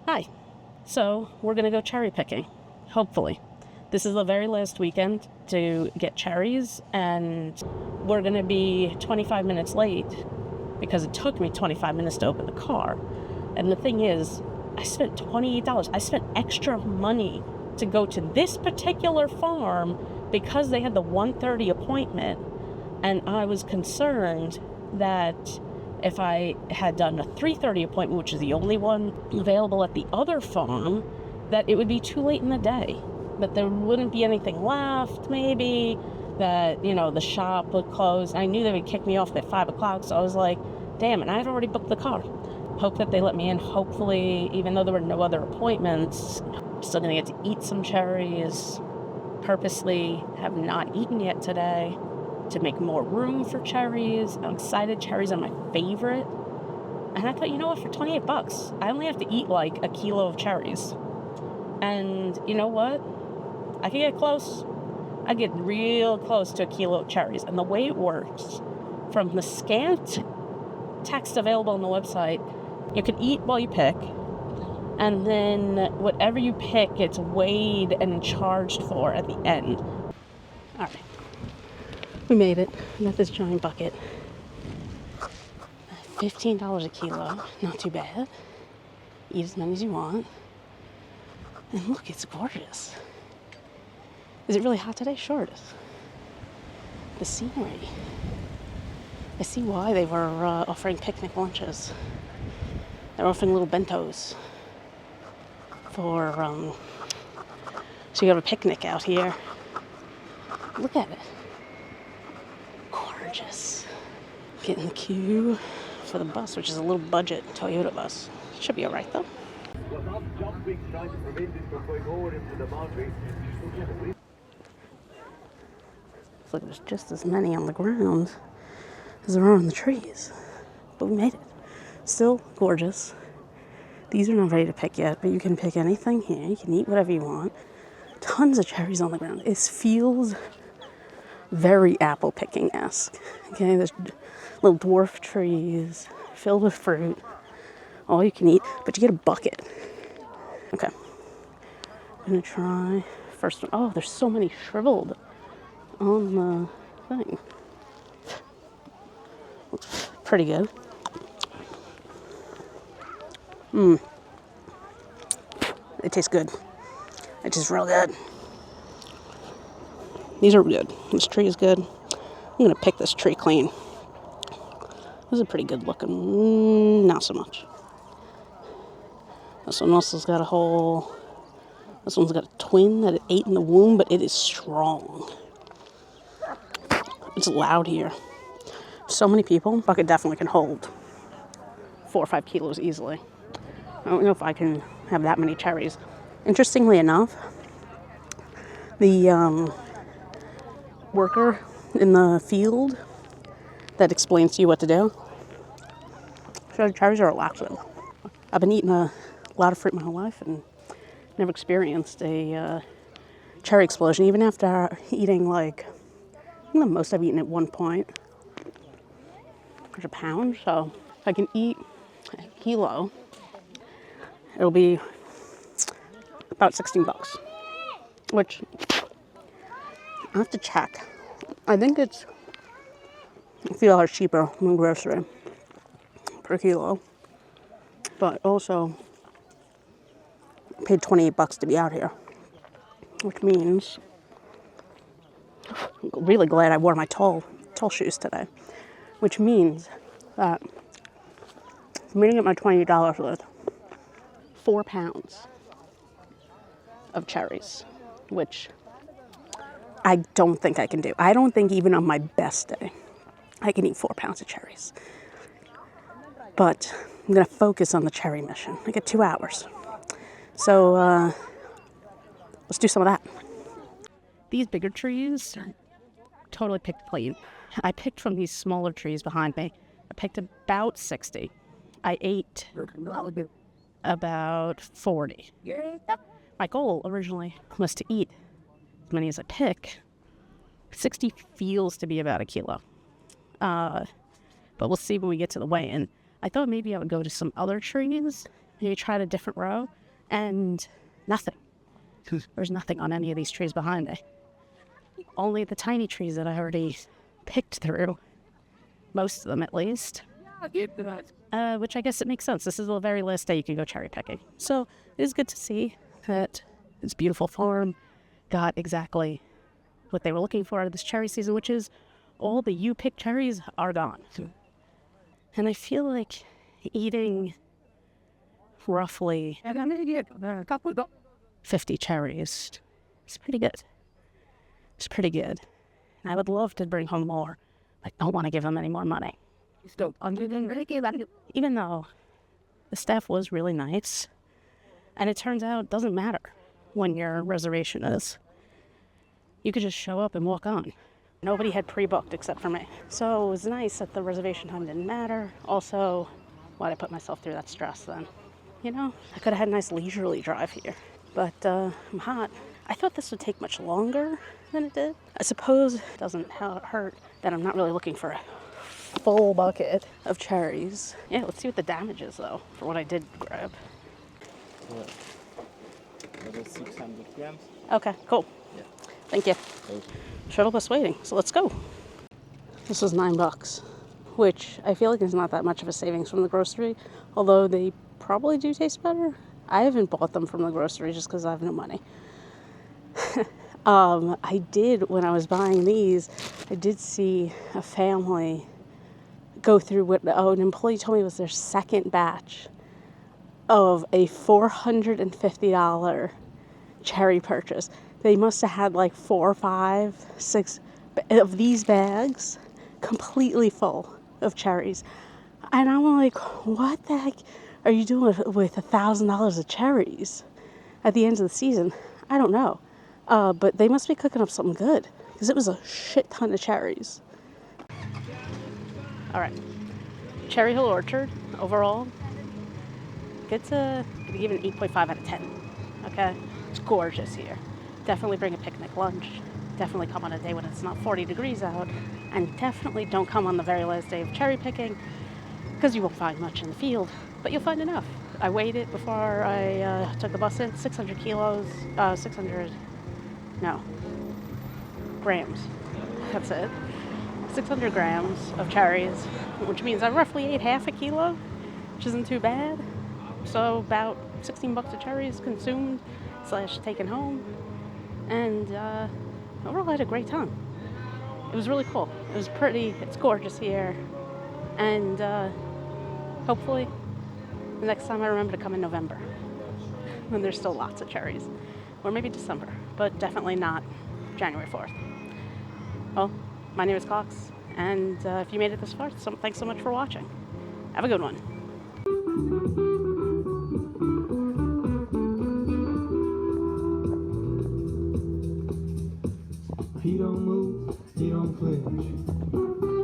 Hi. So we're going to go cherry picking, hopefully. This is the very last weekend to get cherries, and we're going to be 25 minutes late because it took me 25 minutes to open the car. And the thing is, I spent $28. I spent extra money to go to this particular farm because they had the 1:30 appointment, and I was concerned that if I had done a 3:30 appointment, which is the only one available at the other farm, that it would be too late in the day, that there wouldn't be anything left, maybe, that, the shop would close. I knew they would kick me off at 5 o'clock, so I was like, damn, and I had already booked the car. Hope that they let me in. Hopefully, even though there were no other appointments, I'm still going to get to eat some cherries. Purposely have not eaten yet today to make more room for cherries. I'm excited. Cherries are my favorite. And I thought, you know what, for $28, I only have to eat like a kilo of cherries. And you know what? I can get close. I get real close to a kilo of cherries. And the way it works, from the scant text available on the website, you can eat while you pick. And then whatever you pick gets weighed and charged for at the end. All right. We made it. We got this giant bucket. $15 a kilo. Not too bad. Eat as many as you want. And look, it's gorgeous. Is it really hot today? Sure it is. The scenery. I see why they were offering picnic lunches. They're offering little bentos for, so you have a picnic out here. Look at it. Gorgeous. Get in the queue for the bus, which is a little budget Toyota bus. Should be all right, though. Look, there's just as many on the ground as there are on the trees. But we made it. Still gorgeous. These are not ready to pick yet, but you can pick anything here. You can eat whatever you want. Tons of cherries on the ground. It feels very apple picking-esque. Okay, there's little dwarf trees filled with fruit. All you can eat, but you get a bucket. Okay. I'm gonna try first one. Oh, there's so many shriveled on the thing. Looks pretty good. It tastes good. It tastes real good. These are good. This tree is good. I'm gonna pick this tree clean. This is pretty good looking. Not so much. This one also has got a hole. This one's got a twin that it ate in the womb, but it is strong. It's loud here. So many people. Bucket definitely can hold 4 or 5 kilos easily. I don't know if I can have that many cherries. Interestingly enough, the worker in the field that explains to you what to do, so cherries are relaxing. I've been eating a lot of fruit my whole life and never experienced a cherry explosion, even after eating I think the most I've eaten at one point was a pound. So if I can eat a kilo, it'll be about $16, which I have to check. I think it's a few dollars cheaper than grocery per kilo, but also paid $28 to be out here, which means I'm really glad I wore my tall shoes today, which means that for me to get my $28 worth, 4 pounds of cherries, which I don't think I can do. I don't think even on my best day I can eat 4 pounds of cherries. But I'm going to focus on the cherry mission. I get 2 hours. So let's do some of that. These bigger trees are totally picked clean. I picked from these smaller trees behind me. I picked about 60. I ate about 40. My goal originally was to eat as many as I pick. 60 feels to be about a kilo. But we'll see when we get to the weigh-in. I thought maybe I would go to some other trees You tried a different row, and nothing. There's nothing on any of these trees behind me. Only the tiny trees that I already picked through, most of them at least. Which I guess it makes sense. This is the very last day you can go cherry picking. So it is good to see that this beautiful farm got exactly what they were looking for out of this cherry season, which is all the you-picked cherries are gone. And I feel like eating roughly 50 cherries is pretty good. It's pretty good. And I would love to bring home more. I don't want to give them any more money. Even though the staff was really nice, and it turns out it doesn't matter when your reservation is. You could just show up and walk on. Nobody had pre-booked except for me. So it was nice that the reservation time didn't matter. Also, why'd I put myself through that stress then? You know, I could have had a nice leisurely drive here, but I'm hot. I thought this would take much longer than it did. I suppose it doesn't hurt that I'm not really looking for a full bucket of cherries. Yeah, let's see what the damage is though, for what I did grab. That is 600 grams. Okay, cool. Yeah. Thank you. Okay. Shuttle bus waiting, so let's go. This was $9, which I feel like is not that much of a savings from the grocery, although they probably do taste better. I haven't bought them from the grocery just because I have no money. I did, when I was buying these, I did see a family go through what an employee told me was their second batch of a $450 cherry purchase. They must have had like 4, 5, 6 of these bags completely full of cherries. And I'm like, what the heck are you doing with $1,000 of cherries at the end of the season? I don't know. But they must be cooking up something good because it was a shit ton of cherries. All right. Cherry Hill Orchard, overall, gets a, I'm gonna give it an 8.5 out of 10. Okay? It's gorgeous here. Definitely bring a picnic lunch. Definitely come on a day when it's not 40 degrees out. And definitely don't come on the very last day of cherry picking because you won't find much in the field, but you'll find enough. I weighed it before I took the bus in. 600 grams. That's it. 600 grams of cherries, which means I roughly ate half a kilo, which isn't too bad. So about $16 of cherries consumed / taken home. And overall I had a great time. It was really cool. It was pretty, it's gorgeous here. And hopefully the next time I remember to come in November when there's still lots of cherries. Or maybe December, but definitely not January 4th. Well, my name is Cox, and if you made it this far, thanks so much for watching. Have a good one. He don't move, he don't flinch.